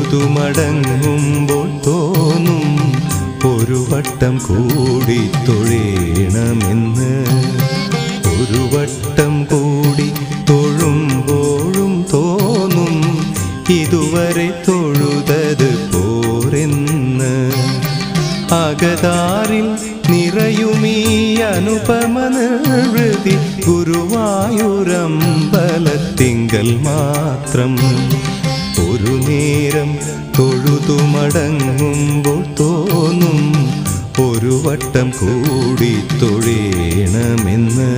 തൊഴുതു മടങ്ങുമ്പോൾ തോന്നും ഒരു വട്ടം കൂടി തൊഴേണമെന്ന്. ഒരു വട്ടം കൂടി തൊഴുമ്പോഴും തോന്നും ഇതുവരെ തൊഴുതത് പോരെന്ന്. അകതാരിൽ നിറയുമീ അനുപമ നിർവൃതി ഗുരുവായൂരമ്പലത്തിങ്കൽ മാത്രം. ഒരു നേരം തൊഴുതു മടങ്ങുമ്പോൾ തോന്നും ഒരു വട്ടം കൂടി തൊഴേണമെന്ന്.